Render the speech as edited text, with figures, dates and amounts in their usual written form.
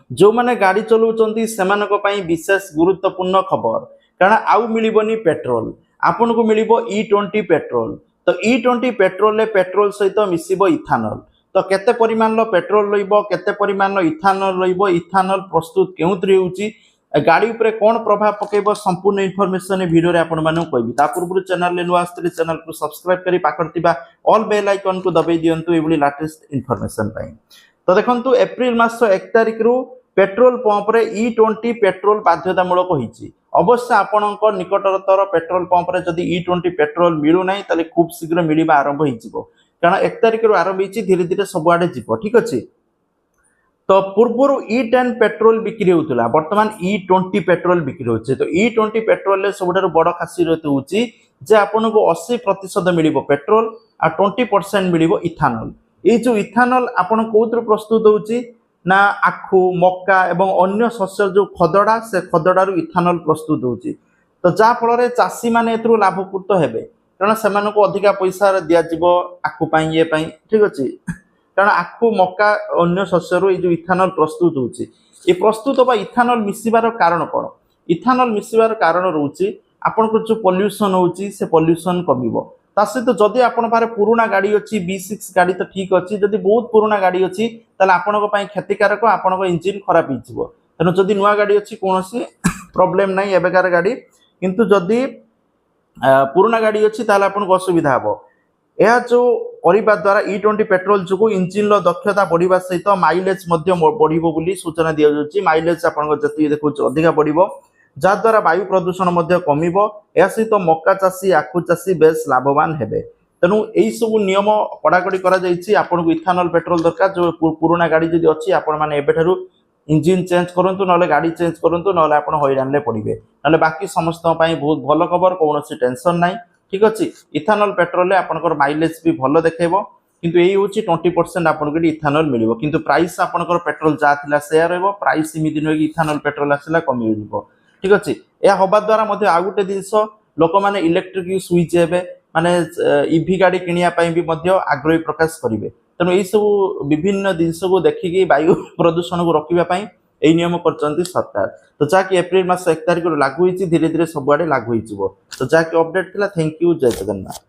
जो मैंने गाड़ी चलाउछन्ती सेमानक पई विशेष गुरुत्वपूर्ण खबर कारण आउ मिलिबनी पेट्रोल आपन को मिलिबो E20 पेट्रोल तो E20 पेट्रोल पेट्रोल सहित मिसिबो इथानल तो केते परिमाण लो पेट्रोल लइबो केते परिमाण लो इथानल लइबो इथानल प्रस्तुत केउतरी होउची गाड़ी उपरे कोन प्रभाव पकेबो संपूर्ण इन्फॉर्मेशन वीडियो रे आपण मानु कहबी ता पूर्व चैनल ले नुआ आस्तरी चैनल को सब्सक्राइब करी पाकरतिबा ऑल बेल आइकन को दबाई दियंतु एबुली लेटेस्ट इन्फॉर्मेशन पई तो देखंतु एप्रिल मास 1 तारिख रु पेट्रोल पंप रे E20 पेट्रोल बाध्यतामूलक होईची अवश्य आपणक निकटतर पेट्रोल पंप रे जदि E20 पेट्रोल मिलु नाही तले खूब शीघ्र मिलिबा आरंभ होईजिवो कारण 1 तारिख रु आरंभ होईची धीरे धीरे सब आडे जिवो ठीक अछि तो पूर्व E10 पेट्रोल बिक्री होता बर्तमान E20 पेट्रोल बिक्री होचे तो E20 पेट्रोल ले सबुठारु बड़ खासियत होउची जे आपन को 80% मिलिबो पेट्रोल आ 20% मिलिबो इथानल ए जो इथानल आपन कोउत्र प्रस्तुत होउची ना आखु मक्का एवं अन्य शस्य जो खदड़ा से खदड़ारु इथानल प्रस्तुत होउची तो जा फल रे चासी माने एतरु लाभपूर्त हेबे कारण सेमान को अधिका पैसा दिया जिवो आखु पई ये पई ठीक अछि कारण आखु मक्का अन्य शस्यरु जो इथानल प्रस्तुत होउची ए प्रस्तुत बा इथानल मिसिबार कारण कोन इथानल मिसिबार कारण रहउची आपन को जो पोल्यूशन होउची से पोल्यूशन कमिबो ता सहित जदि आपन पारे पुराना गाड़ी अछि B6 गाड़ी तो ठीक अछि जदि बहुत पुराना गाड़ी अछि ताले आपन को पई क्षतिकारक आपन को इंजन खराब हिजिवो तनो जदि नुवा गाड़ी अछि कोनोसी प्रॉब्लम नाही एबेकार गाड़ी किंतु जदि पुराना गाड़ी अछि ताले आपन को असुविधा हबो यह जो परिबा द्वारा E20 पेट्रोल जो इंजिन रो दक्षता बढ़िबा सहित माइलेज मध्य बढ़िबो बोली सूचना दिया जाउची माइलेज आपन को जति देखो अधिका बढ़िबो जा द्वारा वायु प्रदूषण मध्य कमिबो या सहित मक्का चासी आखु चासी बेस लाभवान हेबे तेनु एई सब नियम कड़ाकड़ी करा जाइछि आपन को इथानल पेट्रोल दरकार जो पुराना गाड़ी जदि अछि आपन माने एबेठारु इंजिन चेंज करंतु नले गाड़ी चेंज करंतु नले आपन हैरान ले पड़िबे नले बाकी समस्त पई बहुत भलो खबर कोनोसी टेंशन नाही ठीक अछि इथानल पेट्रोल आपनकर माइलेज भी भलो देखेबो किंतु एई होची 20% आपनको इथानल मिलिबो किंतु प्राइस आपनकर पेट्रोल जा थिला शेयर हेबो प्राइस इमिति नै इथानल पेट्रोल आसिला कमी होइबो ठीक अछि या होबा द्वारा मध्ये आ गुटे दिनस लोक माने इलेक्ट्रिक स्विच हेबे माने ईवी गाड़ी किनिया पई भी मध्ये आग्रही प्रकाश करिवे तनो एई सब विभिन्न दिनस को देखिकी वायु प्रदूषण को रोकिबा पई एई नियम करचंती सरकार तो जाकि एप्रिल मास 1 तारिख लागू होईची धीरे धीरे सब आडे लागू होईजिवो तो जाकि अपडेट थिला थैंक यू जय जगन्नाथ।